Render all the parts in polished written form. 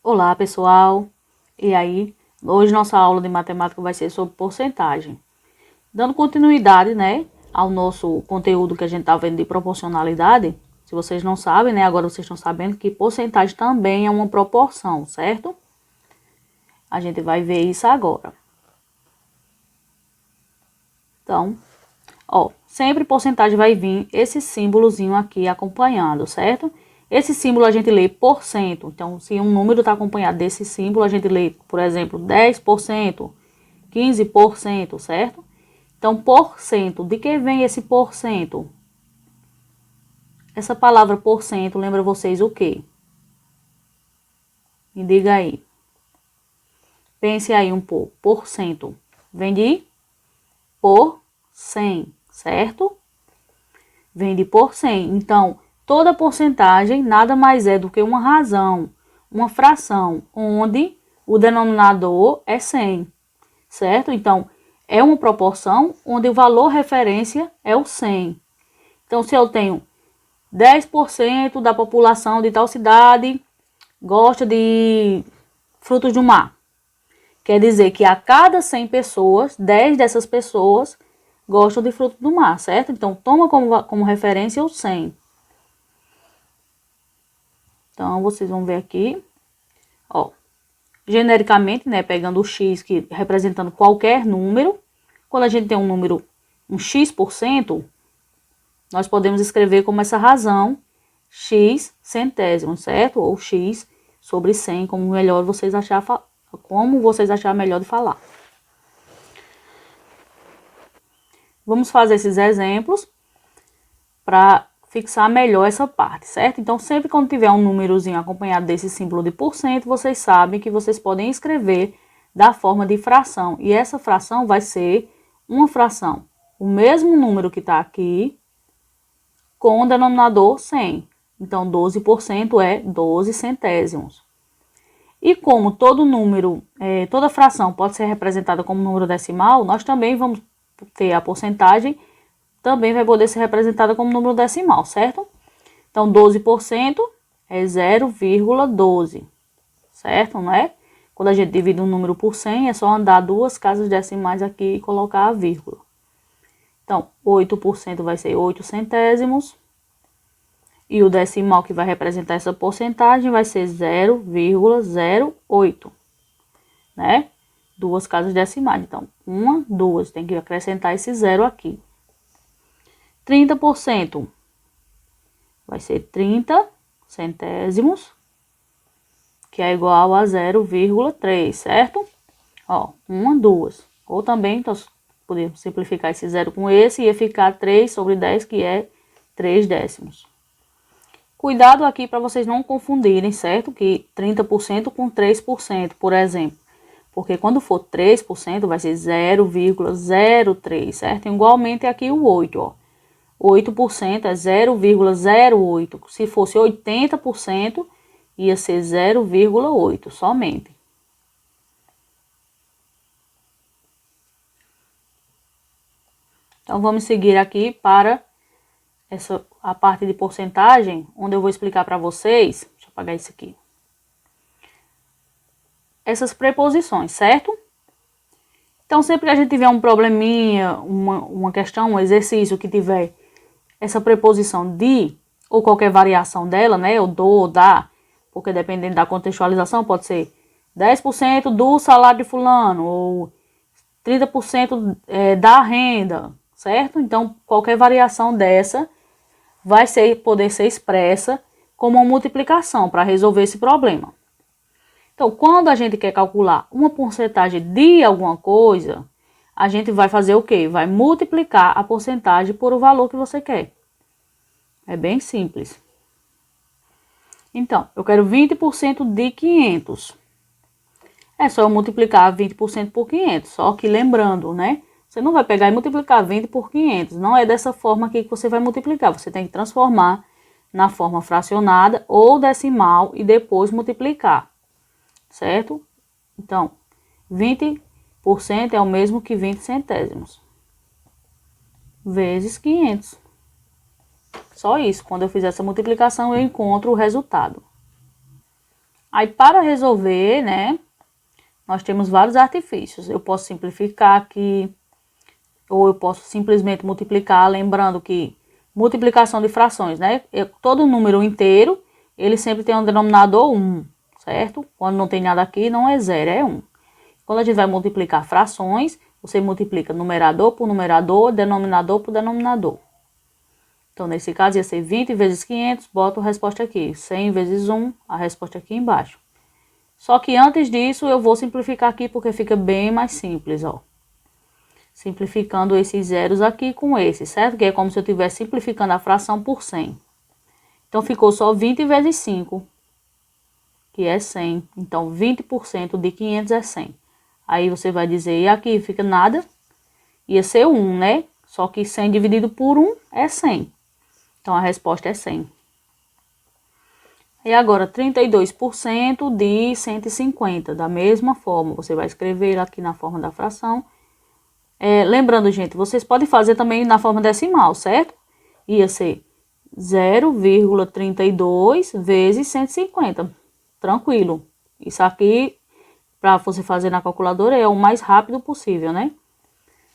Olá, pessoal! E aí, hoje nossa aula de matemática vai ser sobre porcentagem. Dando continuidade, né, ao nosso conteúdo que a gente tá vendo de proporcionalidade, se vocês não sabem, né, agora vocês estão sabendo que porcentagem também é uma proporção, certo? A gente vai ver isso agora. Então, ó, sempre porcentagem vai vir esse símbolozinho aqui acompanhando, certo? Esse símbolo a gente lê por cento. Então, se um número está acompanhado desse símbolo, a gente lê, por exemplo, 10%, 15%, certo? Então, por cento, de que vem esse por cento? Essa palavra por cento lembra vocês o quê? Me diga aí. Pense aí um pouco. Por cento. Vem de por 100, certo? Vem de por 100. Então, toda porcentagem nada mais é do que uma razão, uma fração, onde o denominador é 100, certo? Então, é uma proporção onde o valor referência é o 100. Então, se eu tenho 10% da população de tal cidade gosta de frutos do mar, quer dizer que a cada 100 pessoas, 10 dessas pessoas gostam de frutos do mar, certo? Então, toma como referência o 100. Então, vocês vão ver aqui, ó, genericamente, né, pegando o x, que representando qualquer número. Quando a gente tem um número, um x%, nós podemos escrever como essa razão, x centésimo, certo? Ou x sobre 100, como vocês acharem melhor de falar. Vamos fazer esses exemplos para fixar melhor essa parte, certo? Então, sempre quando tiver um númerozinho acompanhado desse símbolo de porcento, vocês sabem que vocês podem escrever da forma de fração. E essa fração vai ser uma fração, o mesmo número que está aqui, com o denominador 100. Então, 12% é 12 centésimos. E como todo número, toda fração pode ser representada como número decimal, nós também vamos ter a porcentagem, também vai poder ser representada como número decimal, certo? Então, 12% é 0,12, certo, não é? Quando a gente divide um número por 100, é só andar duas casas decimais aqui e colocar a vírgula. Então, 8% vai ser 8 centésimos. E o decimal que vai representar essa porcentagem vai ser 0,08, né? Duas casas decimais. Então, uma, duas. Tem que acrescentar esse zero aqui. 30% vai ser 30 centésimos, que é igual a 0,3, certo? Ó, uma, duas. Ou também, então, podemos simplificar esse zero com esse e ia ficar 3 sobre 10, que é 3 décimos. Cuidado aqui para vocês não confundirem, certo? Que 30% com 3%, por exemplo. Porque quando for 3%, vai ser 0,03, certo? Igualmente aqui o 8, ó. 8% é 0,08. Se fosse 80%, ia ser 0,8 somente. Então, vamos seguir aqui para a parte de porcentagem, onde eu vou explicar para vocês. Deixa eu apagar isso aqui. Essas preposições, certo? Então, sempre que a gente tiver um probleminha, uma questão, um exercício que tiver essa preposição de, ou qualquer variação dela, né, ou do, ou da, porque dependendo da contextualização, pode ser 10% do salário de fulano, ou 30% da renda, certo? Então, qualquer variação dessa vai poder ser expressa como uma multiplicação para resolver esse problema. Então, quando a gente quer calcular uma porcentagem de alguma coisa, a gente vai fazer o quê? Vai multiplicar a porcentagem por o valor que você quer. É bem simples. Então, eu quero 20% de 500. É só eu multiplicar 20% por 500. Só que lembrando, né? Você não vai pegar e multiplicar 20 por 500. Não é dessa forma aqui que você vai multiplicar. Você tem que transformar na forma fracionada ou decimal e depois multiplicar. Certo? Então, 20% é o mesmo que 20 centésimos. Vezes 500. Só isso. Quando eu fizer essa multiplicação, eu encontro o resultado. Aí, para resolver, né, nós temos vários artifícios. Eu posso simplificar aqui, ou eu posso simplesmente multiplicar, lembrando que multiplicação de frações, né, todo número inteiro, ele sempre tem um denominador 1, certo? Quando não tem nada aqui, não é 0, é 1. Quando a gente vai multiplicar frações, você multiplica numerador por numerador, denominador por denominador. Então, nesse caso, ia ser 20 vezes 500, bota a resposta aqui. 100 vezes 1, a resposta aqui embaixo. Só que antes disso, eu vou simplificar aqui, porque fica bem mais simples, ó. Simplificando esses zeros aqui com esse, certo? Que é como se eu estivesse simplificando a fração por 100. Então, ficou só 20 vezes 5, que é 100. Então, 20% de 500 é 100. Aí você vai dizer, e aqui fica nada? Ia ser 1, né? Só que 100 dividido por 1 é 100. Então, a resposta é 100. E agora, 32% de 150. Da mesma forma, você vai escrever aqui na forma da fração. Lembrando, gente, vocês podem fazer também na forma decimal, certo? Ia ser 0,32 vezes 150. Tranquilo. Isso aqui, para você fazer na calculadora, é o mais rápido possível, né?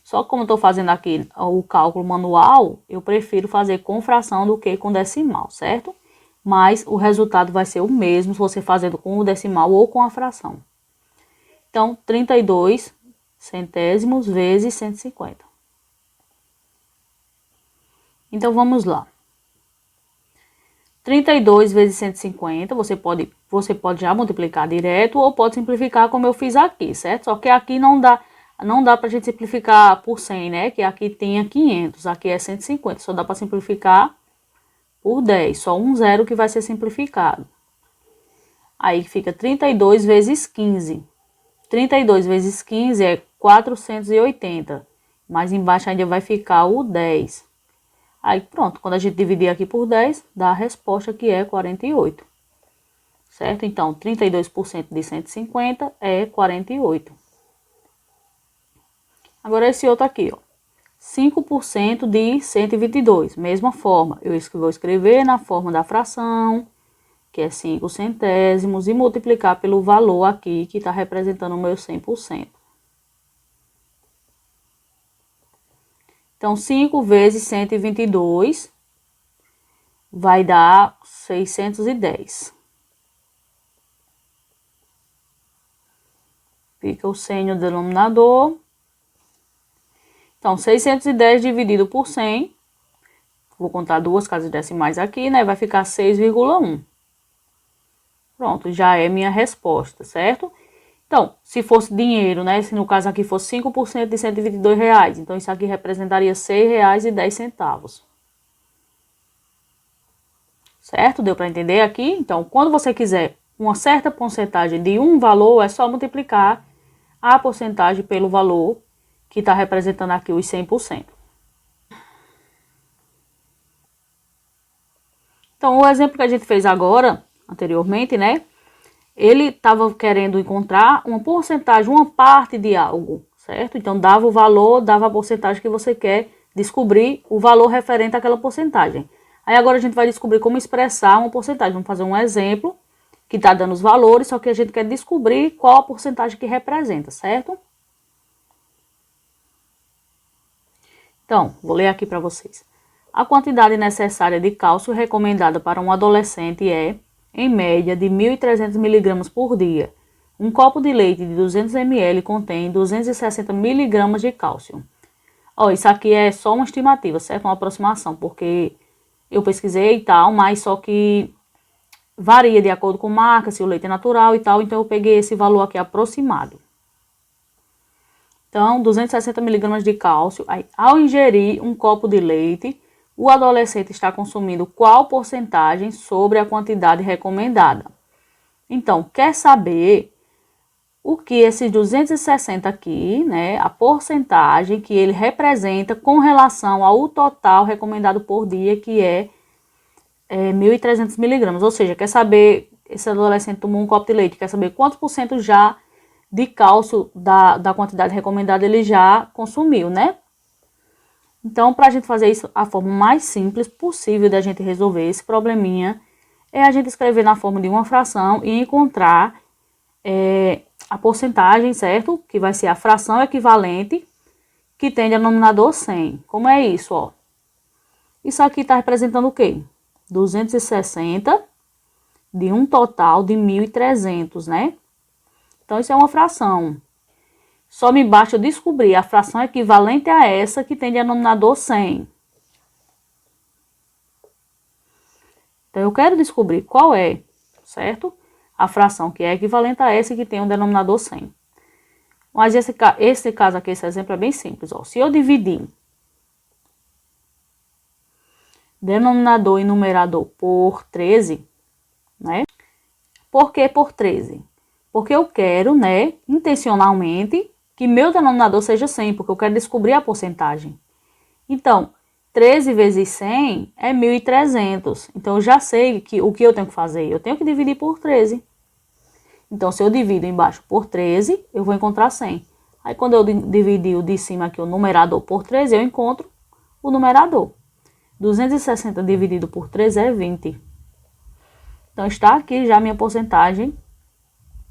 Só que como eu estou fazendo aqui o cálculo manual, eu prefiro fazer com fração do que com decimal, certo? Mas o resultado vai ser o mesmo se você fazendo com o decimal ou com a fração. Então, 32 centésimos vezes 150. Então, vamos lá. 32 vezes 150, você pode já multiplicar direto ou pode simplificar como eu fiz aqui, certo? Só que aqui não dá pra gente simplificar por 100, né? Que aqui tinha 500, aqui é 150, só dá para simplificar por 10, só um zero que vai ser simplificado. Aí fica 32 vezes 15. 32 vezes 15 é 480, mas embaixo ainda vai ficar o 10. Aí pronto, quando a gente dividir aqui por 10, dá a resposta que é 48. Certo? Então, 32% de 150 é 48. Agora esse outro aqui, ó. 5% de 122, mesma forma. Eu vou escrever na forma da fração, que é 5 centésimos, e multiplicar pelo valor aqui, que está representando o meu 100%. Então, 5 vezes 122 vai dar 610. Fica o 100 no denominador. Então, 610 dividido por 100, vou contar duas casas decimais aqui, né? Vai ficar 6,1. Pronto, já é minha resposta, certo? Então, se fosse dinheiro, né? Se no caso aqui fosse 5% de R$122, então isso aqui representaria R$6,10. Certo? Deu para entender aqui? Então, quando você quiser uma certa porcentagem de um valor, é só multiplicar a porcentagem pelo valor que está representando aqui os 100%. Então, o exemplo que a gente fez agora, anteriormente, né? Ele estava querendo encontrar uma porcentagem, uma parte de algo, certo? Então, dava o valor, dava a porcentagem que você quer descobrir, o valor referente àquela porcentagem. Aí, agora a gente vai descobrir como expressar uma porcentagem. Vamos fazer um exemplo que está dando os valores, só que a gente quer descobrir qual a porcentagem que representa, certo? Então, vou ler aqui para vocês. A quantidade necessária de cálcio recomendada para um adolescente é, em média, de 1.300 mg por dia. Um copo de leite de 200 ml contém 260 mg de cálcio. Ó, isso aqui é só uma estimativa, certo? Uma aproximação, porque eu pesquisei e tal, mas só que varia de acordo com marca, se o leite é natural e tal, então eu peguei esse valor aqui aproximado. Então, 260 mg de cálcio. Aí, ao ingerir um copo de leite, o adolescente está consumindo qual porcentagem sobre a quantidade recomendada? Então, quer saber o que esses 260 aqui, né, a porcentagem que ele representa com relação ao total recomendado por dia, que é 1.300 mg. Ou seja, quer saber, esse adolescente tomou um copo de leite, quer saber quantos por cento já de cálcio da quantidade recomendada ele já consumiu, né? Então, para a gente fazer isso, a forma mais simples possível da gente resolver esse probleminha é a gente escrever na forma de uma fração e encontrar a porcentagem, certo? Que vai ser a fração equivalente que tem denominador 100. Como é isso, ó? Isso aqui está representando o quê? 260 de um total de 1.300, né? Então, isso é uma fração. Só me basta eu descobrir a fração equivalente a essa que tem denominador 100. Então, eu quero descobrir qual é, certo? A fração que é equivalente a essa que tem um denominador 100. Mas esse caso aqui, esse exemplo é bem simples, ó. Se eu dividir denominador e numerador por 13, né? Por que por 13? Porque eu quero, né, intencionalmente, que meu denominador seja 100, porque eu quero descobrir a porcentagem. Então, 13 vezes 100 é 1.300. Então, eu já sei que o que eu tenho que fazer. Eu tenho que dividir por 13. Então, se eu divido embaixo por 13, eu vou encontrar 100. Aí, quando eu dividir o de cima aqui, o numerador, por 13, eu encontro o numerador. 260 dividido por 13 é 20. Então, está aqui já a minha porcentagem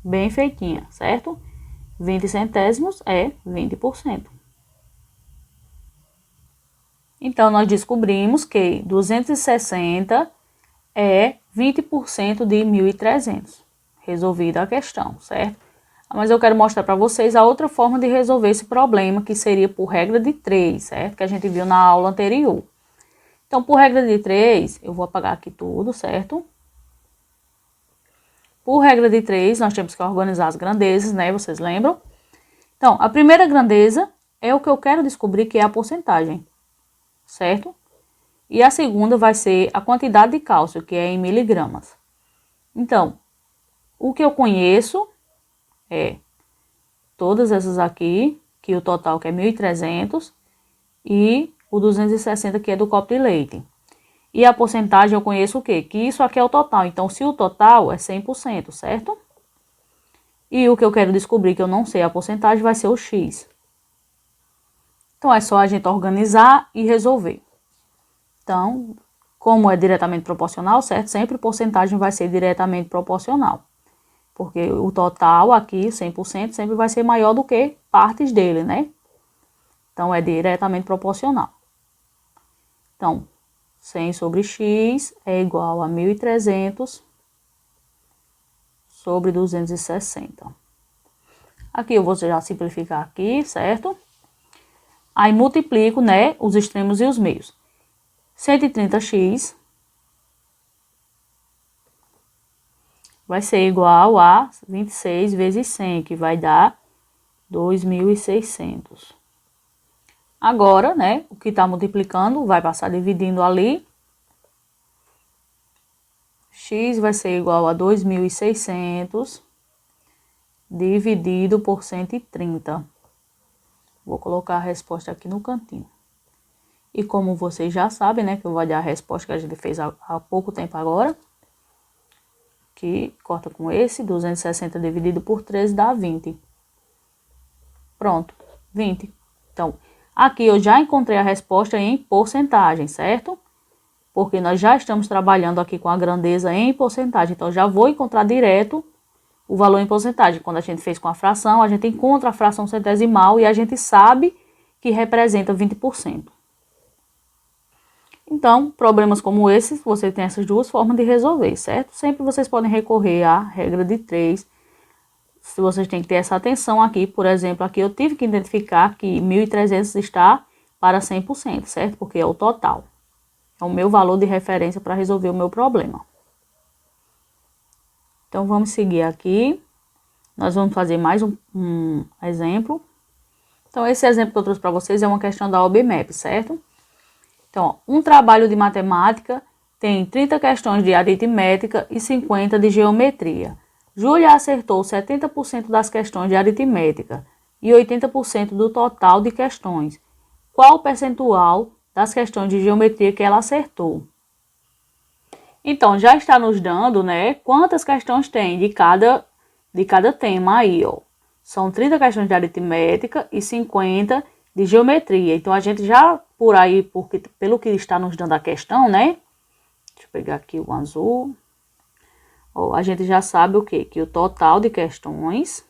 bem feitinha, certo? 20 centésimos é 20%. Então, nós descobrimos que 260 é 20% de 1.300. Resolvida a questão, certo? Mas eu quero mostrar para vocês a outra forma de resolver esse problema, que seria por regra de 3, certo? Que a gente viu na aula anterior. Então, por regra de 3, eu vou apagar aqui tudo, certo? Por regra de 3, nós temos que organizar as grandezas, né? Vocês lembram? Então, a primeira grandeza é o que eu quero descobrir, que é a porcentagem, certo? E a segunda vai ser a quantidade de cálcio, que é em miligramas. Então, o que eu conheço é todas essas aqui, que o total que é 1.300, e o 260 que é do copo de leite. E a porcentagem eu conheço o quê? Que isso aqui é o total. Então, se o total é 100%, certo? E o que eu quero descobrir, que eu não sei a porcentagem, vai ser o X. Então, é só a gente organizar e resolver. Então, como é diretamente proporcional, certo? Sempre porcentagem vai ser diretamente proporcional. Porque o total aqui, 100%, sempre vai ser maior do que partes dele, né? Então, é diretamente proporcional. Então, 100 sobre x é igual a 1.300 sobre 260. Aqui eu vou já simplificar aqui, certo? Aí multiplico, né, os extremos e os meios. 130x vai ser igual a 26 vezes 100, que vai dar 2.600. Agora, né, o que está multiplicando vai passar dividindo ali. X vai ser igual a 2.600 dividido por 130. Vou colocar a resposta aqui no cantinho. E como vocês já sabem, né, que eu vou dar a resposta que a gente fez há pouco tempo agora. Que corta com esse, 260 dividido por 13 dá 20. Pronto, 20. Então, aqui eu já encontrei a resposta em porcentagem, certo? Porque nós já estamos trabalhando aqui com a grandeza em porcentagem. Então, já vou encontrar direto o valor em porcentagem. Quando a gente fez com a fração, a gente encontra a fração centesimal e a gente sabe que representa 20%. Então, problemas como esses, você tem essas duas formas de resolver, certo? Sempre vocês podem recorrer à regra de 3. Se vocês têm que ter essa atenção aqui, por exemplo, aqui eu tive que identificar que 1.300 está para 100%, certo? Porque é o total. É o meu valor de referência para resolver o meu problema. Então, vamos seguir aqui. Nós vamos fazer mais um exemplo. Então, esse exemplo que eu trouxe para vocês é uma questão da OBMAP, certo? Então, um trabalho de matemática tem 30 questões de aritmética e 50 de geometria. Júlia acertou 70% das questões de aritmética e 80% do total de questões. Qual o percentual das questões de geometria que ela acertou? Então, já está nos dando, né, quantas questões tem de cada tema aí, ó. São 30 questões de aritmética e 50 de geometria. Então, a gente já, por aí, pelo que está nos dando a questão, né? Deixa eu pegar aqui o azul. Ó, a gente já sabe o quê? Que o total de questões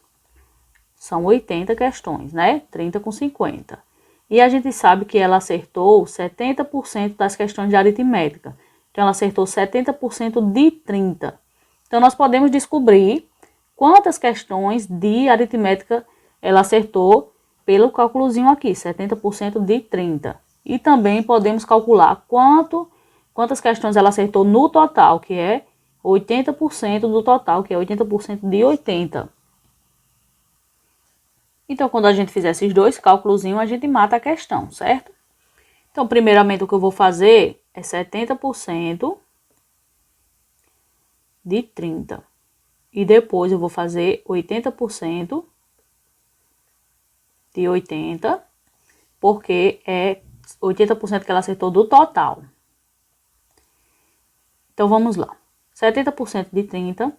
são 80 questões, né? 30 com 50. E a gente sabe que ela acertou 70% das questões de aritmética. Então, ela acertou 70% de 30. Então, nós podemos descobrir quantas questões de aritmética ela acertou pelo cálculozinho aqui, 70% de 30. E também podemos calcular quantas questões ela acertou no total, que é 80% do total, que é 80% de 80. Então, quando a gente fizer esses dois cálculos, a gente mata a questão, certo? Então, primeiramente, o que eu vou fazer é 70% de 30. E depois eu vou fazer 80% de 80, porque é 80% que ela acertou do total. Então, vamos lá. 70% de 30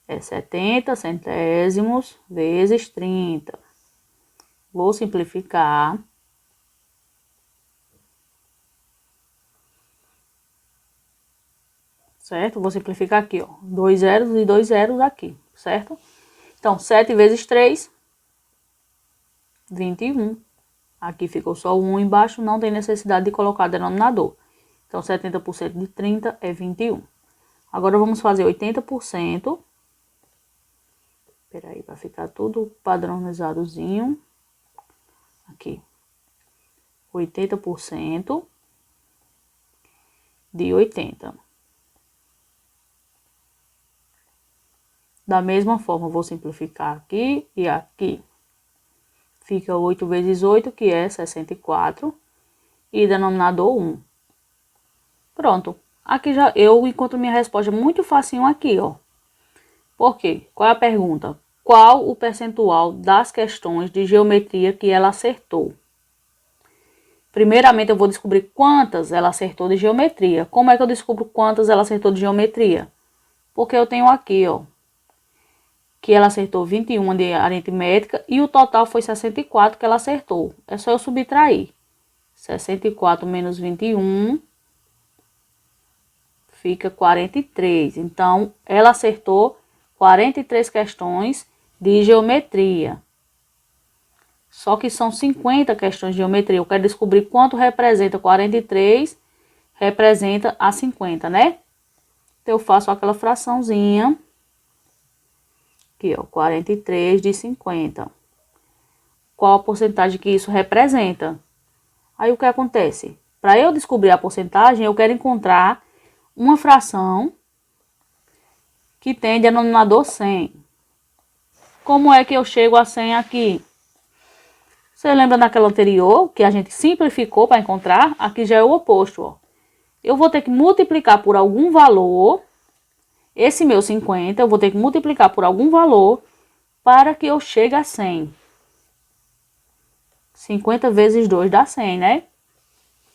é 70 centésimos vezes 30. Vou simplificar. Certo? Vou simplificar aqui, ó. 2 zeros e 2 zeros aqui, certo? Então, 7 vezes 3, 21. Aqui ficou só o 1 embaixo, não tem necessidade de colocar denominador. Então, 70% de 30 é 21. Agora, vamos fazer 80%. Espera aí, para ficar tudo padronizadozinho. Aqui. 80% de 80. Da mesma forma, vou simplificar aqui e aqui. Fica 8 vezes 8, que é 64. E denominador 1. Pronto. Aqui já eu encontro minha resposta muito facinho aqui, ó. Por quê? Qual é a pergunta? Qual o percentual das questões de geometria que ela acertou? Primeiramente, eu vou descobrir quantas ela acertou de geometria. Como é que eu descubro quantas ela acertou de geometria? Porque eu tenho aqui, ó, que ela acertou 21 de aritmética e o total foi 64 que ela acertou. É só eu subtrair. 64 menos 21 fica 43. Então, ela acertou 43 questões de geometria. Só que são 50 questões de geometria. Eu quero descobrir quanto representa 43, representa a 50, né? Então, eu faço aquela fraçãozinha. Aqui, ó, 43 de 50. Qual a porcentagem que isso representa? Aí, o que acontece? Para eu descobrir a porcentagem, eu quero encontrar uma fração que tem denominador 100. Como é que eu chego a 100 aqui? Você lembra daquela anterior, que a gente simplificou para encontrar? Aqui já é o oposto, ó. Eu vou ter que multiplicar por algum valor. Esse meu 50, eu vou ter que multiplicar por algum valor para que eu chegue a 100. 50 vezes 2 dá 100, né?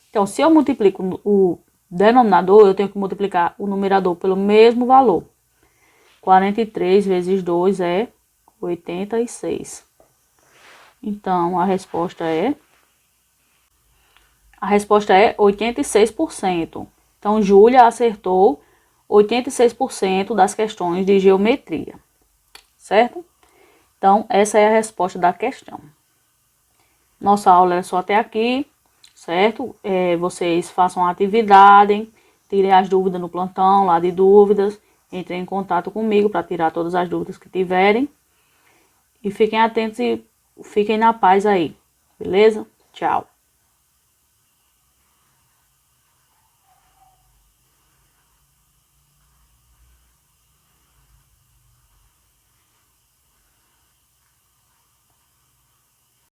Então, se eu multiplico o denominador, eu tenho que multiplicar o numerador pelo mesmo valor. 43 vezes 2 é 86. Então, a resposta é 86%. Então, Júlia acertou 86% das questões de geometria, certo? Então, essa é a resposta da questão. Nossa aula é só até aqui, certo? Vocês façam a atividade, tirem as dúvidas no plantão lá de dúvidas, entrem em contato comigo para tirar todas as dúvidas que tiverem. E fiquem atentos e fiquem na paz aí, beleza? Tchau.